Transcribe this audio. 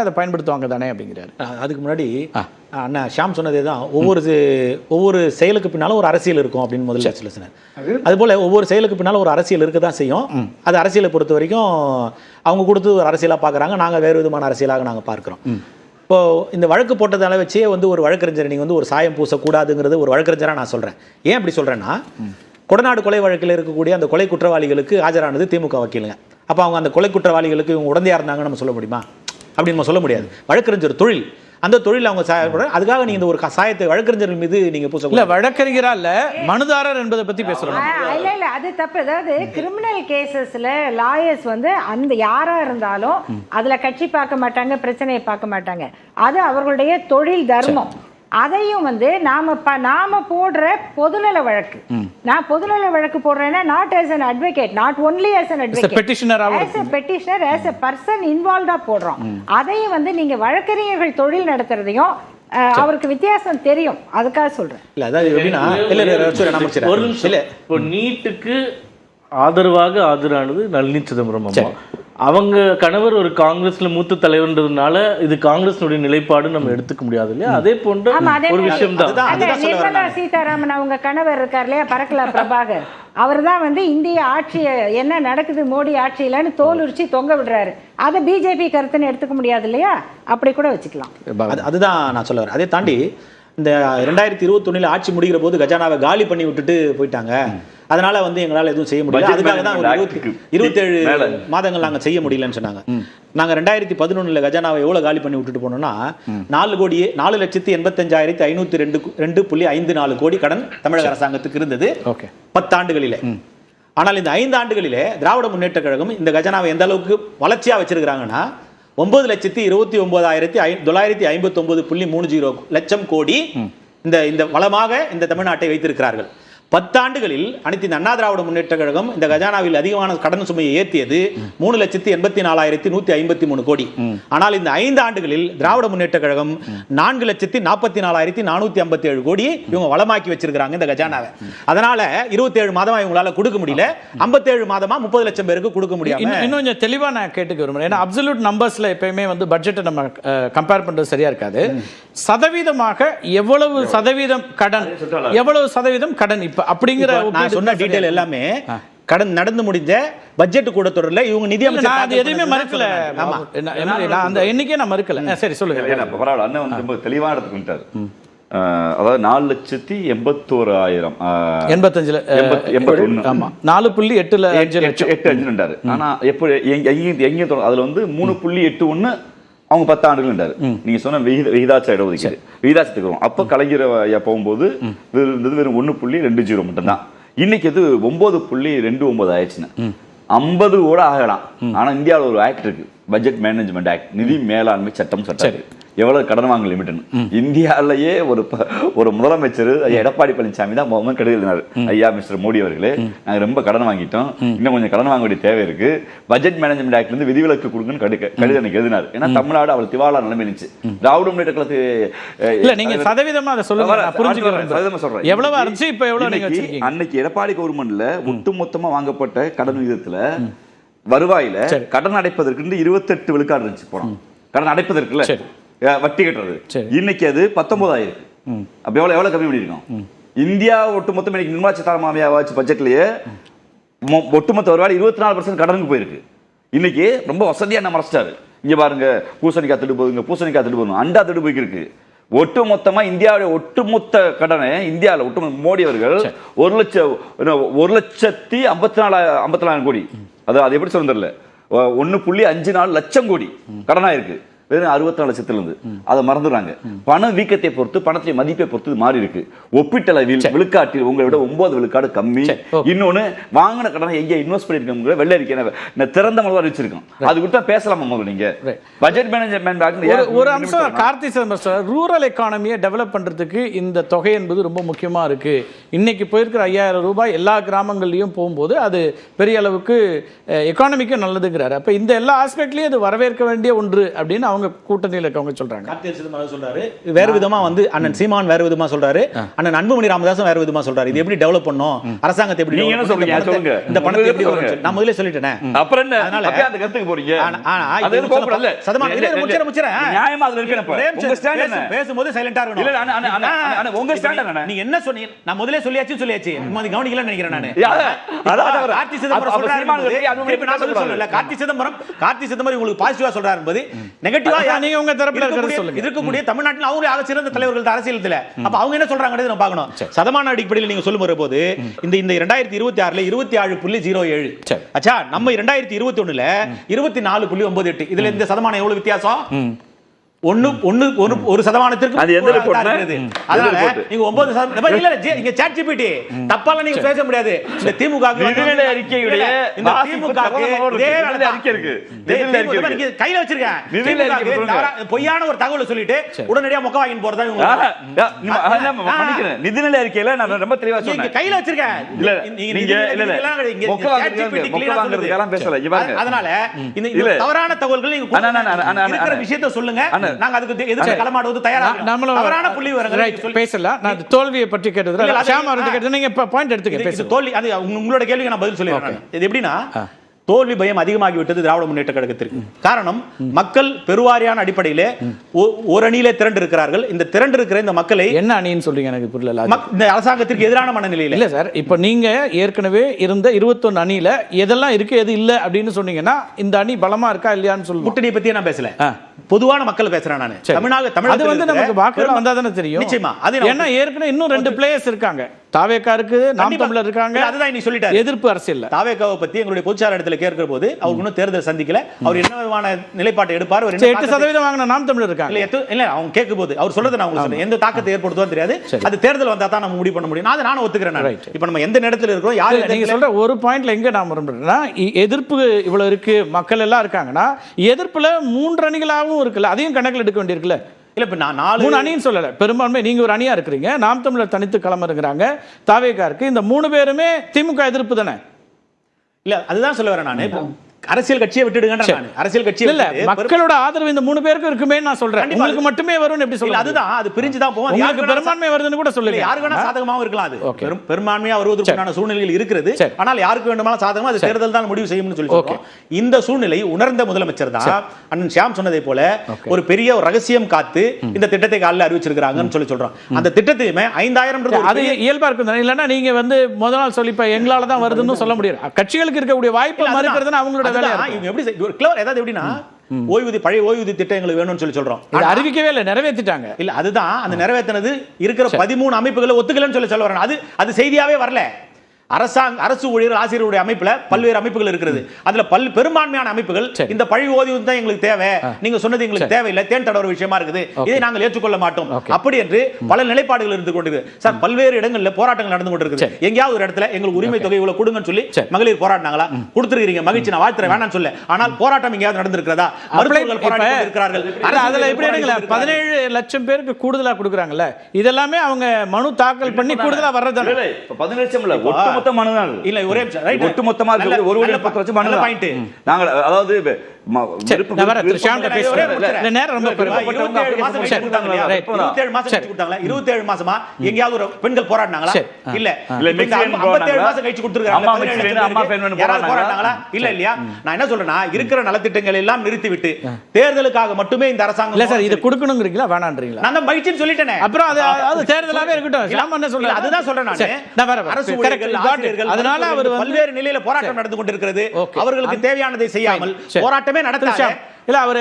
அதை பயன்படுத்துவாங்க தானே அப்படிங்கிறாரு. அதுக்கு முன்னாடி அண்ணா ஷாம் சொன்னதே தான், ஒவ்வொரு செயலுக்கு பின்னாலும் ஒரு அரசியல் இருக்கும் அப்படின்னு முதல்ல சொன்னார். அதுபோல் ஒவ்வொரு செயலுக்கு பின்னாலும் ஒரு அரசியல் இருக்க தான் செய்யும். அது அரசியலை பொறுத்த வரைக்கும் அவங்க கொடுத்து ஒரு அரசியலாக பார்க்குறாங்க, நாங்கள் வேறு விதமான அரசியலாக நாங்கள் பார்க்குறோம். இப்போது இந்த வழக்கு போட்டதால வச்சே ஒரு வழக்கறிஞர் நீங்கள் ஒரு சாயம் பூசக்கூடாதுங்கிறது ஒரு வழக்கறிஞராக நான் சொல்கிறேன். ஏன் அப்படி சொல்கிறேன்னா, கொடநாடு கொலை வழக்கில் இருக்கக்கூடிய அந்த கொலை குற்றவாளிகளுக்கு ஆஜரானது திமுக வக்கீலுங்க. அப்போ அவங்க அந்த கொலை குற்றவாளிகளுக்கு இவங்க உடந்தையாக இருந்தாங்கன்னு நம்ம சொல்ல முடியுமா? அப்படின்னு நம்ம சொல்ல முடியாது. வழக்கறிஞர் தொழில், அந்த தொழில் அவங்க அதுக்காக நீங்க இந்த ஒரு சாயத்தை வழக்கறிஞர்கள் மீது நீங்க பூச இல்ல. வழக்கறிஞரா இல்ல, மனுதாரர் என்பதை பத்தி பேசுறோம். இல்ல இல்ல, அது தப்பு. அதாவது கிரிமினல் கேசஸ்ல லாயர்ஸ் அந்த யாரா இருந்தாலும் அதுல கட்சி பார்க்க மாட்டாங்க, பிரச்சனையை பார்க்க மாட்டாங்க. அது அவர்களுடைய தொழில் தர்மம். அதையும் நாம போடுற பொதுநல வழக்கு, நான் பொதுநல வழக்கு போடுறேன்னா not as an advocate, not only as an advocate, as a petitioner, as a person involved போடுறோம். அதையும் நீங்க வழக்கறிஞர்கள் தொழில் நடத்துறதையும் அவருக்கு வித்தியாசம் தெரியும், அதுக்காக சொல்றேன். இல்ல அதாவது எப்படின்னா, இல்ல இப்போ நீட்டுக்கு ஆதரவாக ஆஜரானது நளினி சிதம்பரம் அம்மா. அவங்க கணவர் ஒரு காங்கிரஸ்ல மூத்த தலைவர்ன்றதுனால இது காங்கிரஸினுடைய நிலைப்பாடு நம்ம எடுத்துக்க முடியாது இல்லையா? அதே போன்ற ஒரு விஷயம் தான் நிர்மலா சீதாராமன் அவங்க கணவர் இருக்கார் இல்லையா, பரக்கலா பிரபாகர், அவர் தான் இந்திய ஆட்சி என்ன நடக்குது மோடி ஆட்சியிலன்னு தோல் உரிச்சு தொங்க விடுறாரு. அதை பிஜேபி கருத்துன்னு எடுத்துக்க முடியாது இல்லையா? அப்படி கூட வச்சுக்கலாம். அதுதான் நான் சொல்ல வரேன். அதை தாண்டி இந்த 2021 ஆட்சி முடிகிற போது கஜானாவை காலி பண்ணி விட்டுட்டு போயிட்டாங்க. அதனால எங்களால் எதுவும் செய்ய முடியல. அதுக்காக தான் 27 மாதங்கள் நாங்கள் செய்ய முடியலன்னு சொன்னாங்க. நாங்கள் 2011 கஜானாவை எவ்வளோ காலி பண்ணி விட்டுட்டு போனோம்னா 4,85,502.54 கோடி கடன் தமிழக அரசாங்கத்துக்கு இருந்தது 10 ஆண்டுகளிலே. ஆனால் இந்த 5 ஆண்டுகளிலே திராவிட முன்னேற்ற கழகம் இந்த கஜானாவை எந்த அளவுக்கு வளர்ச்சியாக வச்சிருக்கிறாங்கன்னா 9,29,959.30 லட்சம் கோடி இந்த வளமாக இந்த தமிழ்நாட்டை வைத்திருக்கிறார்கள். 10 ஆண்டுகளில் அனைத்து இந்த அண்ணா திராவிட முன்னேற்ற கழகம் இந்த கஜானாவில் அதிகமான கடன் சுமையை ஏற்றியது 3,84,153 கோடி. ஆனால் இந்த 5 ஆண்டுகளில் திராவிட முன்னேற்ற கழகம் 4,44,457 கோடி இவங்க வளமாக்கி வச்சிருக்காங்க இந்த கஜானாவை. அதனால 27 மாதமா இவங்களால கொடுக்க முடியல, 57 மாதமா 30 லட்சம் பேருக்கு கொடுக்க முடியாது. இன்னும் கொஞ்சம் தெளிவா நான் கேட்டுக்க விரும்புறேன். ஏன்னா அப்சல்யூட் நம்பர்ஸ்ல எப்பயுமே பட்ஜெட்டை நம்ம கம்பேர் பண்றது சரியா இருக்காது. சதவீதமாக எவ்வளவு சதவீதம் கடன், எவ்வளவு சதவீதம் கடன் அப்படிங்கிற நான் சொன்ன டீடைல் எல்லாமே கடன் நடந்து முடிஞ்ச பட்ஜெட் கூட தொடரல. இவங்க நிதி அமைச்சர் எதுவுமே மறுக்கல. அந்த எண்ணிக்கையை நான் மறுக்கல. சரி சொல்லுங்க. பரவாயில்ல, அண்ணன் ரொம்ப தெளிவான இடத்துக்கு வந்துட்டாரு. அதாவது 4,85,4.85 ஆனா எப்படி எங்க அதுல 3.81 அவங்க 10 ஆண்டுகள். நீங்க சொன்ன விகிதாச்சார இடஒதுக்கீடு விகிதாச்சத்துக்கு வரும். அப்ப கலைஞர் போகும்போது இருந்தது வெறும் 1.20 மட்டும்தான். இன்னைக்கு அது 9.29 ஆயிடுச்சுன்னு 50 கூட ஆகலாம். ஆனா இந்தியாவில் ஒரு ஆக்ட் இருக்கு, பட்ஜெட் மேனேஜ்மெண்ட் ஆக்ட், நிதி மேலாண்மை சட்டம். எவ்வளவு கடன் வாங்க லிமிட்னு இந்தியாவிலேயே ஒரு முதலமைச்சர் எடப்பாடி பழனிசாமி தான் கடிதம் எழுதினார். ஐயா மிஸ்டர் மோடி அவர்களே, நாங்க ரொம்ப கடன் வாங்கிட்டோம், இன்னும் கொஞ்சம் கடன் வாங்க வேண்டிய தேவை இருக்கு, பட்ஜெட் மேனேஜ்மெண்ட் ஆக்ட்ல இருந்து விதிவிலக்கு கொடுங்கன்னு கடிதம் எழுதினார். ஏன்னா தமிழ்நாடு அவள் திவாலா நிலைமை இருந்துச்சு. திராவிட முன்னேற்ற கழகத்துக்கு நீங்க சதவீதமா அதை சொல்லுங்க, சதவீதமா சொல்றேன். எவ்வளவு இருந்துச்சு, இப்ப எவ்வளவு நீங்க வச்சிருக்கீங்க? அன்னைக்கு எடப்பாடி கவர்மெண்ட்ல ஒட்டுமொத்தமா வாங்கப்பட்ட கடன் விகிதத்துல வருவாயில கடன் அடைப்பதற்கு 28 விழுக்காடு இருந்துச்சு. போனோம் கடன் அடைப்பதற்குல வட்டி கட்டுறது. இன்னைக்கு அது 19 அப்ப எவ்வளவு கம்மி பண்ணிருக்கோம். இந்தியா ஒட்டுமொத்தம் இன்னைக்கு நிர்மலா சீதாராமன் பட்ஜெட்லயே ஒட்டுமொத்த வருவாய் 24% கடனுக்கு போயிருக்கு. இன்னைக்கு ரொம்ப வசதியா நம்ம மறைச்சிட்டாரு. இங்க பாருங்க, பூசணிக்காய் திட்டு போகுதுங்க, பூசணிக்காய் திட்டு போகுது, அண்டா திட்டு போயிருக்கு. ஒட்டுமொத்தமா இந்தியாவுடைய ஒட்டுமொத்த கடனை இந்தியாவில் ஒட்டுமொத்த மோடி அவர்கள் 1,54,54,000 கோடி, அது எப்படி சொல்ல தெரியல, 1.54 லட்சம் கோடி கடனா இருக்கு. வெறும் 64 லட்சத்துல இருந்து அதை மறந்துடுறாங்க. பண வீக்கத்தை பொறுத்து, பணத்தை மதிப்பை பொறுத்து மாறி இருக்கு. ஒப்பீட்டளவில் விழுக்காட்டில் உங்களை விட 9 விழுக்காடு கம்மி. இன்னொன்னு, வாங்கின கடனை எங்க இன்வெஸ்ட் பண்ணிருக்கோம் வெள்ளை அறிக்கை திறந்த மனதா வச்சிருக்கோம். அது விட்டா பேசலாமா? நீங்க பட்ஜெட் மேனேஜ்மெண்ட் ஒரு அம்சம் கார்த்தி சிதம்பரம், ரூரல் எக்கானமியை டெவலப் பண்றதுக்கு இந்த தொகை என்பது ரொம்ப முக்கியமா இருக்கு. இன்னைக்கு போயிருக்கிற 5,000 ரூபாய் எல்லா கிராமங்கள்லயும் போகும்போது அது பெரிய அளவுக்கு எக்கானமிக்கும் நல்லதுங்கிறாரு. அப்ப இந்த எல்லா ஆஸ்பெக்ட்லயும் அது வரவேற்க வேண்டிய ஒன்று அப்படின்னு அவங்க கூட்டணியில் இருக்கவங்க சொல்றாங்க. கார்த்திகை சிதம்பரம் சொல்றாரு வேற விதமா வந்து அண்ணன் சீமான் வேற விதமா சொல்றாரு, அண்ணன் அன்புமணி ராமதாஸும் வேற விதமா சொல்றாரு. இது எப்படி டெவலப் பண்ணும், அரசாங்கத்தை எப்படி நீங்க என்ன சொல்றீங்க சொல்லுங்க. இந்த பணத்தை எப்படி வரும் நான் முதல்ல சொல்லிட்டேனே. அப்புறம் என்ன அதனால அப்படியே அந்த கருத்துக்கு போறீங்க. அது அது போகல. சதமான முச்சர நியாயமா அதுல இருக்கணும். உங்க ஸ்டாண்ட் என்ன? பேசும்போது சைலண்டா இருக்கணும். இல்ல அண்ணா உங்க ஸ்டாண்ட் என்ன? நீங்க என்ன சொன்னீங்க? நான் முதல்ல சொல்லியாச்சு. நீங்க கவனிக்கலன்னு நினைக்கிறேன் நானு. அதாவது கார்த்திகை சிதம்பரம் சொல்றாரு, கார்த்திகை சிதம்பரம் உங்களுக்கு பாசிட்டிவா சொல்றாரு என்பது நெகட்டிவா நீங்க உங்க தரப்புல இருக்கிறது சொல்லுங்க. இருக்கக்கூடிய தமிழ்நாட்டில் அவங்க ஆக சிறந்த தலைவர்கள் அரசியல். அப்ப அவங்க என்ன சொல்றாங்கன்னு நம்ம பார்க்கணும். சதமான அடிப்படையில் நீங்க சொல்லும் போது இந்த 2026ல 27.07 அச்சா, நம்ம 2021ல 24.98. இதுல இந்த சதமானம் எவ்வளவு வித்தியாசம்? ஒரு சதமானத்திற்கு அது எந்த ரிப்போர்ட்? அதனால நீங்க 9% இல்ல இங்க ChatGPT தப்பால நீங்க பேச முடியாது. இந்த திமுக நிதிநிலை அறிக்கையுடைய இந்த திமுக அறிக்கை இருக்கு. நிதிநிலை அறிக்கை நீங்க கையில வச்சிருக்கேன். நிதிநிலை அறிக்கை பொய்யான ஒரு தகவலை சொல்லிட்டு உடனடியா மொக்க வாங்கி போறதா மன்னிக்கிறேன். நிதிநிலை அறிக்கையில நான் ரொம்ப தெளிவா சொன்னேன். நீங்க கையில வச்சிருக்கேன். இல்ல நீங்க மொக்க வாங்குறதுக்கெல்லாம் பேசல. இங்க பாருங்க. அதனால இந்த தவறான தகவல்கள் நீங்க இருக்கிற விஷயத்தை சொல்லுங்க. நாங்க அதுக்கு எதிர்த்து களமாடுவது தயாரா இருக்கோம். தவறான புள்ளி வரங்க பேசலாம். நான் தோல்வியை பற்றி கேட்டது ஷாம் அவர்கிட்ட கேட்டது. நீங்க பாயிண்ட் எடுத்துக்க பேசு. தோல்வி அது உங்களோட கேள்விக்கு நான் பதில் சொல்லிடுறேன். இது எப்படின்னா தோல்வி பயம் அதிகமாகிவிட்டது திராவிட முன்னேற்ற கழகத்திற்கு. காரணம், மக்கள் பெருவாரியான அடிப்படையிலே ஒரு அணியிலே திரண்டு இருக்கிறார்கள். இந்த திரண்டு இருக்கிற இந்த மக்களை என்ன அணின்னு சொல்றீங்க எனக்கு புரியல. இந்த அரசாங்கத்திற்கு எதிரான மனநிலையில் இல்ல சார். இப்ப நீங்க ஏற்கனவே இருந்த 21 அணியில எதெல்லாம் இருக்கு எது இல்ல அப்படின்னு சொன்னீங்கன்னா இந்த அணி பலமா இருக்கா இல்லையான்னு சொல்லுங்க. கூட்டணி பத்தி நான் பேசல, பொதுவான மக்கள் பேசுறேன் நான். தமிழ் அது வந்து நமக்கு வாக்குகள் வந்தா தானே தெரியும். நிச்சயமா. ஏன்னா ஏற்கனவே இன்னும் 2 பிளேயர்ஸ் இருக்காங்க. தாவேகா இருக்கு, நாம் தமிழர் இருக்காங்க. அதுதான் நீ சொல்லிட்டாரு எதிர்ப்பு அரசியல். தாவேகாவை பத்தி எங்களுடைய பொதுச்சாளர் இடத்துல கேட்கிற போது அவர் இன்னும் தேர்தல் சந்திக்கல. அவர் என்ன விதமான நிலைப்பாட்டை எடுப்பார்? 8% வாங்கின நாம் தமிழர் இருக்காங்க. இல்ல அவங்க கேட்கும் போது அவர் சொல்றது நான் உங்களுக்கு சொல்றேன். எந்த தாக்கத்தை ஏற்படுத்துவான்னு தெரியாது. அது தேர்தல் வந்தா தான் நம்ம முடிவு பண்ண முடியும். அதை நானும் ஒத்துக்கிறேன். இப்ப நம்ம எந்த இடத்துல இருக்கிறோம், யாரு நீங்க சொல்ற ஒரு பாயிண்ட்ல எங்க நான் வரணும்னா, எதிர்ப்பு இவ்வளவு இருக்கு, மக்கள் எல்லாம் இருக்காங்கன்னா எதிர்ப்புல 3 அணிகளாகவும் இருக்குல்ல, அதையும் கணக்கில் எடுக்க வேண்டியிருக்குல்ல. இல்ல இப்ப நான் 3 அணின்னு சொல்லல, பெரும்பான்மை நீங்க ஒரு அணியா இருக்கிறீங்க, நாம் தமிழர் தனித்து களம் இருக்கிறாங்க, தாவேகா இருக்கு. இந்த 3 பேருமே திமுக எதிர்ப்பு தானே? இல்ல அதுதான் சொல்ல வரேன் நான். அரசியல் கட்சியை விட்டுடுங்கன்ற நான். அரசியல் கட்சியை இல்ல, மக்களோட ஆதரவு இந்த 3 பேருக்கு இருக்குமே நான் சொல்றேன். உங்களுக்கு மட்டுமே வரும்னு எப்படி சொல்ல? அதுதான், அது பிரிஞ்சு தான் போகும். யாருக்கு பெரும்பான்மை வருதுன்னு கூட சொல்லல. யாருக்கு வேணா சாதகமாவும் இருக்கலாம். அது பெரும்பான்மையா வருவதற்கான சூழ்நிலைகள் இருக்கிறது. ஆனால் யாருக்கு வேண்டுமானாலும் சாதகமா அது தேர்தல் தான் முடிவு செய்யும்னு சொல்லி சொல்றோம். இந்த சூழ்நிலை உணர்ந்த முதலமைச்சர் தான் அண்ணன் ஷியாம் சொன்னதை போல ஒரு பெரிய ரகசியம் காத்து இந்த திட்டத்தை காலையில் அறிவிச்சிருக்காங்கன்னு சொல்லி சொல்றோம். அந்த திட்டத்தையுமே 5000 அது இயல்பா இருக்கும். இல்லன்னா நீங்க வந்து முதல் நாள் சொல்லி எங்களால தான் வருதுன்னு சொல்ல முடியாது. கட்சிகளுக்கு இருக்கக்கூடிய வாய்ப்பு மறுக்கிறதுனா அவங்களோட வேலை. இவங்க எப்படி ஏதாவது எப்படின்னா ஓய்வூதிய பழைய ஓய்வூதிய திட்டங்களுக்கு வேணும்னு சொல்லி சொல்றோம். அறிவிக்கவே இல்லை, நிறைவேற்றிட்டாங்க. இல்ல அதுதான் அந்த நிறைவேற்றினது இருக்கிற 13 அமைப்புகளை ஒத்துக்கலன்னு சொல்லி சொல்ல வரேன். அது செய்தியாவே வரல. அரசு ஊழியர் ஆசிரியருடைய அமைப்புல பல்வேறு அமைப்புகள் இருக்கிறது. அதுல பெரும்பான்மையான அமைப்புகள் இந்த பழைய ஓய்வூதியம் தான் எங்களுக்கு தேவை, நீங்க சொன்னது எங்களுக்கு தேவையில்லை, தேன் தட ஒரு விஷயமா இருக்குது, இதை நாங்கள் ஏற்றுக்கொள்ள மாட்டோம் அப்படி என்று பல நிலைப்பாடுகள் இருந்து கொண்டிருக்கு. சார் பல்வேறு இடங்கள்ல போராட்டங்கள் நடந்து கொண்டிருக்கு. எங்கேயாவது ஒரு இடத்துல எங்களுக்கு உரிமை தொகை இவ்வளவு கொடுங்கன்னு சொல்லி மகளிர் போராடினாங்களா? கொடுத்துருக்கீங்க, மகிழ்ச்சி, நான் வாழ்த்துறேன், வேணாம்னு சொல்ல. ஆனால் போராட்டம் எங்கேயாவது நடந்திருக்கிறதா? மருத்துவர்கள் போராடி கொண்டிருக்கிறார்கள். அதுல எப்படி 17 லட்சம் பேருக்கு கூடுதலா கொடுக்குறாங்கல்ல, இதெல்லாமே அவங்க மனு தாக்கல் பண்ணி கூடுதலா வர்றதால 10 லட்சம் இல்ல, ஒட்டுமொத்த மனு தான். இல்ல ஒரே ரைட், ஒட்டுமொத்தமா இருக்கு. ஒரு 10 லட்சம் மனு பாயிண்ட். நாங்க அதாவது பெண்கள் போராடினாங்களா? இல்ல 57 மாசம் கழிச்சு போராடினாங்களா? இல்ல இல்லையா? நான் என்ன சொல்றேன்னா, இருக்கிற நலத்திட்டங்கள் எல்லாம் நிறுத்திவிட்டு தேர்தலுக்காக மட்டுமே இந்த அரசாங்கம் இல்ல சார் இதை கொடுக்கணுங்கிறீங்களா வேணான்றீங்களா? நான் மகிழ்ச்சின்னு சொல்லிட்டேனே. அப்புறம் அது தேர்தலாவே இருக்கட்டும். அதுதான் சொல்றேன் நான். அரசு ஊழியர்கள் அதனால அவர் பல்வேறு நிலையில போராட்டம் நடந்து கொண்டிருக்கிறது. அவர்களுக்கு தேவையானதை செய்யாமல் போராட்டமே நடத்தாத இல்ல அவர்